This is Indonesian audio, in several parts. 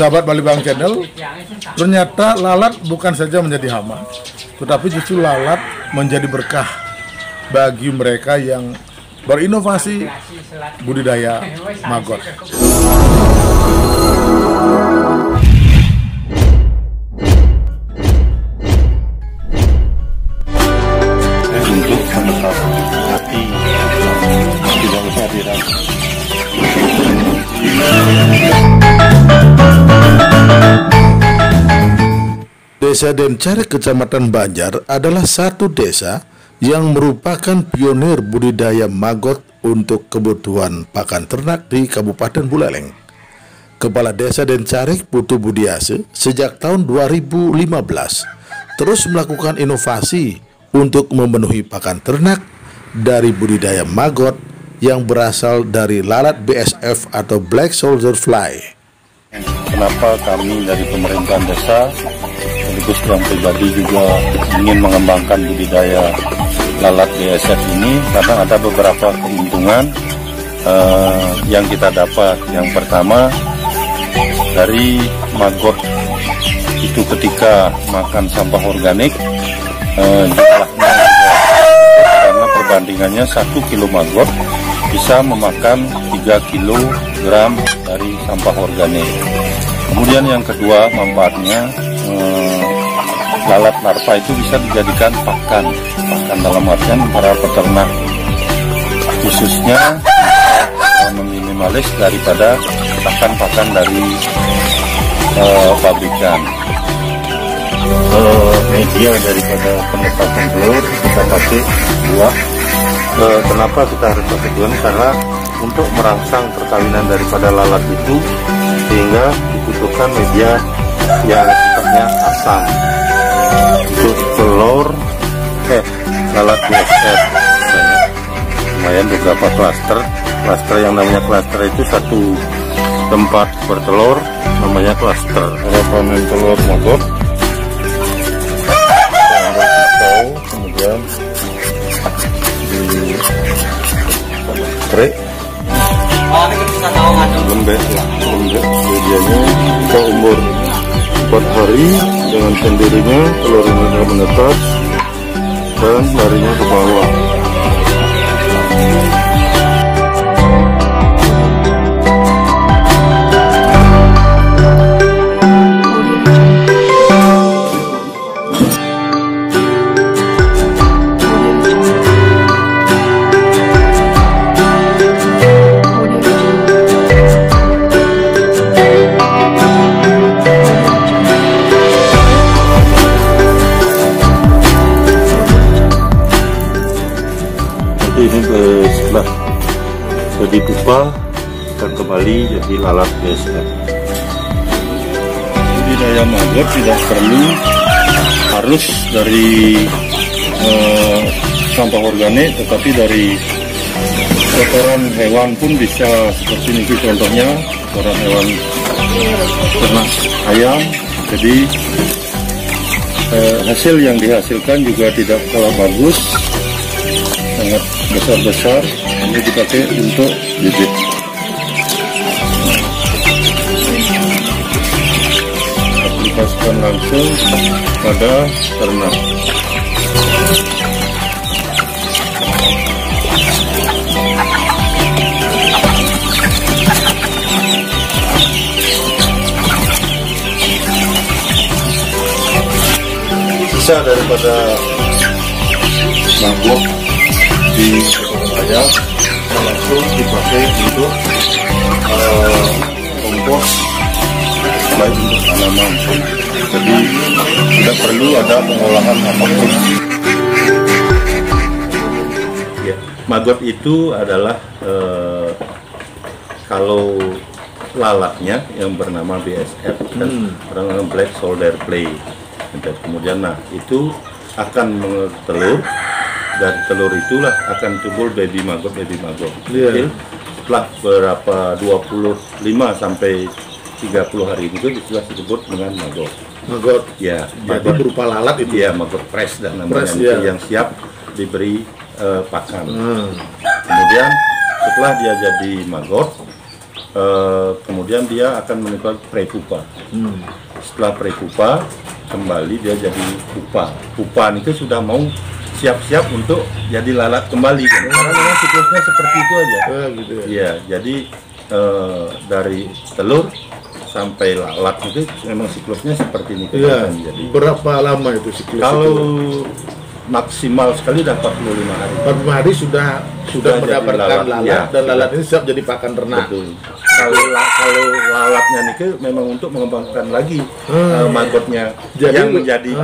sahabat Bali Bang Channel, ternyata lalat bukan saja menjadi hama, tetapi justru lalat menjadi berkah bagi mereka yang berinovasi budidaya maggot. Untuk menetap hati tidak usah diragu. Desa Dencarek, Kecamatan Banjar adalah satu desa yang merupakan pionir budidaya maggot untuk kebutuhan pakan ternak di Kabupaten Buleleng. Kepala Desa Dencarek, Putu Budiase, sejak tahun 2015 terus melakukan inovasi untuk memenuhi pakan ternak dari budidaya maggot yang berasal dari lalat BSF atau Black Soldier Fly. Kenapa kami dari pemerintahan desa sekaligus yang pribadi juga ingin mengembangkan budidaya lalat BSF ini, karena ada beberapa keuntungan yang kita dapat. Yang pertama, dari maggot itu ketika makan sampah organik jumlahnya karena perbandingannya 1 kilo maggot bisa memakan 3 kilogram dari sampah organik. Kemudian yang kedua, manfaatnya lalat larva itu bisa dijadikan pakan dalam artian para peternak, khususnya meminimalis daripada pakan dari pabrikan. Media daripada penetapan telur kita pakai buah. Kenapa kita harus pakai buah? Karena untuk merangsang perkawinan daripada lalat itu, sehingga dibutuhkan media yang sifatnya asam. Untuk telur lalat BSF lumayan beberapa klaster yang namanya klaster itu satu tempat bertelur namanya klaster. Kalau panen telur maggot kemudian di lembek medianya kita umur 4 hari dengan sendirinya telur ini akan menetas dan larinya ke bawah. Ini setelah jadi pupa dan kembali jadi lalat BSF. Budidaya maggot tidak perlu harus dari sampah organik, tetapi dari kotoran hewan pun bisa, seperti ini contohnya kotoran hewan ternak ayam. Jadi hasil yang dihasilkan juga tidak kalah bagus, sangat besar-besar. Ini dipakai untuk bibit. Aplikasikan langsung pada ternak. Sisa daripada maggot di ayam langsung dipakai untuk kompos, baik untuk tanaman. Jadi tidak perlu ada pengolahan apapun. Ya, maggot itu adalah kalau lalatnya yang bernama BSF dan bernama Black Soldier Fly. Dan kemudian itu akan mengetelur. Dan telur itulah akan tumbuh baby maggot. Jadi setelah berapa 25 sampai 30 hari itu disebut dengan maggot. Maggot. Ya, jadi berupa lalat itu. Ya, maggot fresh dan namanya yang siap diberi pakan. Hmm. Kemudian setelah dia jadi maggot, kemudian dia akan melakukan prepupa. Setelah prepupa kembali dia jadi pupa. Pupa itu sudah mau siap-siap untuk jadi lalat kembali kan. Karena memang siklusnya seperti itu aja. Gitu ya. Iya, jadi dari telur sampai lalat itu memang siklusnya seperti ini. Iya. Jadi Berapa lama itu siklus? kalau itu? maksimal sekali dapat 45 hari. 45 hari sudah mendapatkan lalat, ya, dan lalat ini siap jadi pakan ternak. Betul. Kalau lalatnya nih memang untuk mengembangkan lagi magotnya yang menjadi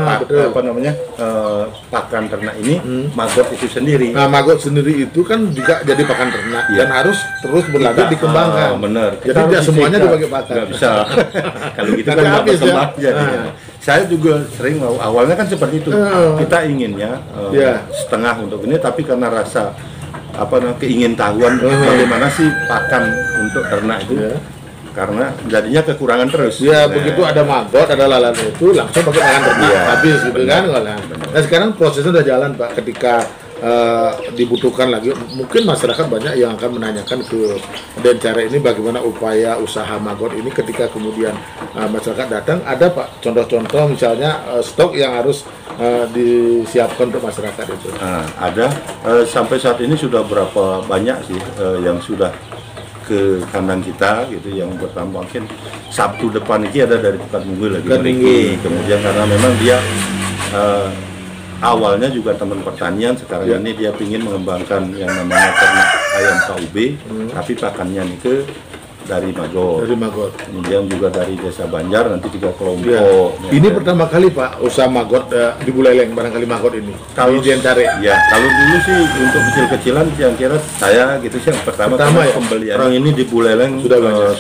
pakan ternak ini, magot itu sendiri. Nah, magot sendiri itu kan juga jadi pakan ternak dan harus terus berlanjut dikembangkan. Benar. Jadi tidak semuanya dipakai pakan. Nggak bisa. Kalau gitu kan nggak berkembang jadinya. Saya juga sering awalnya kan seperti itu. Kita inginnya setengah untuk ini, tapi karena rasa keingintahuan bagaimana sih pakan untuk ternak itu, karena jadinya kekurangan terus. Begitu ada magot, ada lalat itu langsung pakai pakan ternak, habis gitu kan. Nah sekarang prosesnya udah jalan Pak. Ketika dibutuhkan lagi, mungkin masyarakat banyak yang akan menanyakan ke Dencare ini bagaimana upaya usaha magot ini ketika kemudian masyarakat datang. Ada Pak contoh-contoh misalnya stok yang harus disiapkan untuk masyarakat itu? Ada, sampai saat ini sudah berapa banyak sih yang sudah ke kandang kita gitu, yang bertambah. Mungkin Sabtu depan ini ada dari Pekan Minggu lagi. Kemudian karena memang dia awalnya juga teman pertanian, sekarang ini dia ingin mengembangkan yang namanya ternak ayam KUB, tapi pakannya nih dari magot. Kemudian juga dari Desa Banjar, nanti 3 kelompok. Ini pertama kali Pak usaha magot di Buleleng, barangkali magot ini. Kalau Dencare, kalau dulu sih untuk kecil-kecilan yang kira saya gitu sih yang pertama pembelian. Orang ini di Buleleng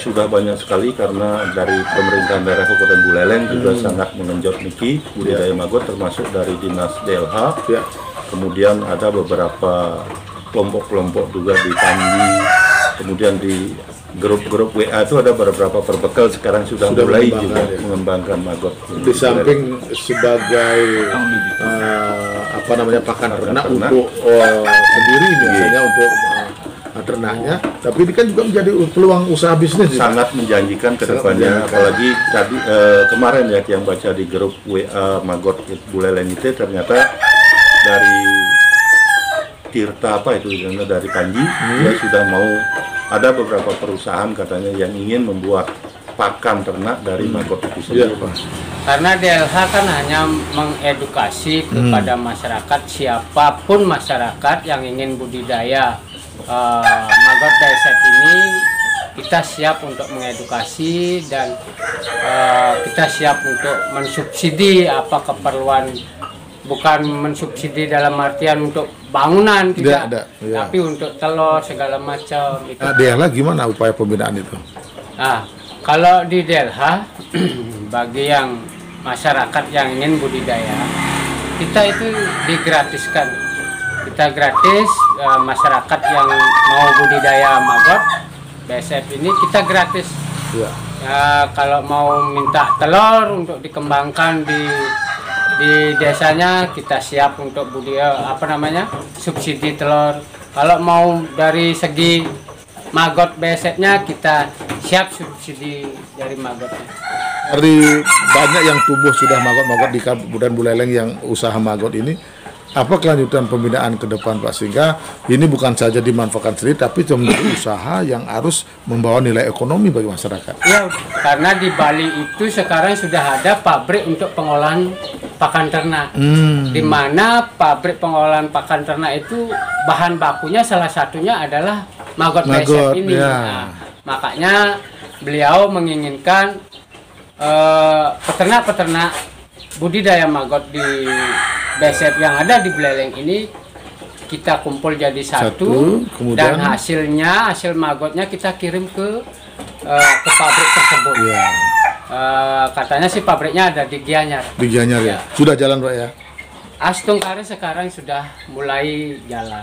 sudah banyak sekali, karena dari pemerintahan daerah Kabupaten Buleleng juga sangat mengenjot niki budidaya magot, termasuk dari Dinas DLH. Kemudian ada beberapa kelompok-kelompok juga di Panji, kemudian di grup-grup WA itu ada beberapa perbekal sekarang sudah mulai juga mengembangkan magot. Di samping sebagai pakan ternak untuk sendiri biasanya untuk ternaknya, tapi ini kan juga menjadi peluang usaha bisnis. Sangat menjanjikan ke depannya, apalagi tadi kemarin yang baca di grup WA magot Buleleng itu, ternyata dari Tirta dari Panji, dia sudah mau, ada beberapa perusahaan katanya yang ingin membuat pakan ternak dari magot itu sendiri. Karena DLH kan hanya mengedukasi kepada masyarakat, siapapun masyarakat yang ingin budidaya magot beset ini, kita siap untuk mengedukasi dan kita siap untuk mensubsidi apa keperluan. Bukan mensubsidi dalam artian untuk bangunan, tidak, tapi untuk telur segala macam. DLH gimana upaya pembinaan itu? Kalau di DLH, bagi yang masyarakat yang ingin budidaya, kita itu digratiskan. Kita gratis, masyarakat yang mau budidaya magot BSF ini kita gratis. Kalau mau minta telur untuk dikembangkan di desanya, kita siap untuk subsidi telur. Kalau mau dari segi magot besetnya, kita siap subsidi dari magotnya. Dari banyak yang tumbuh sudah magot-magot di Kabupaten Buleleng yang usaha magot ini, apa kelanjutan pembinaan ke depan Pak, sehingga ini bukan saja dimanfaatkan sendiri, tapi menjadi usaha yang harus membawa nilai ekonomi bagi masyarakat? Ya, karena di Bali itu sekarang sudah ada pabrik untuk pengolahan pakan ternak, di mana pabrik pengolahan pakan ternak itu bahan bakunya salah satunya adalah magot beset ini. Makanya beliau menginginkan peternak-peternak budidaya magot di BSF yang ada di Buleleng ini kita kumpul jadi satu, dan hasil magotnya kita kirim ke pabrik tersebut. Katanya sih pabriknya ada di Gianyar. Di Gianyar ya. Sudah jalan Pak ya? Astungkare sekarang sudah mulai jalan.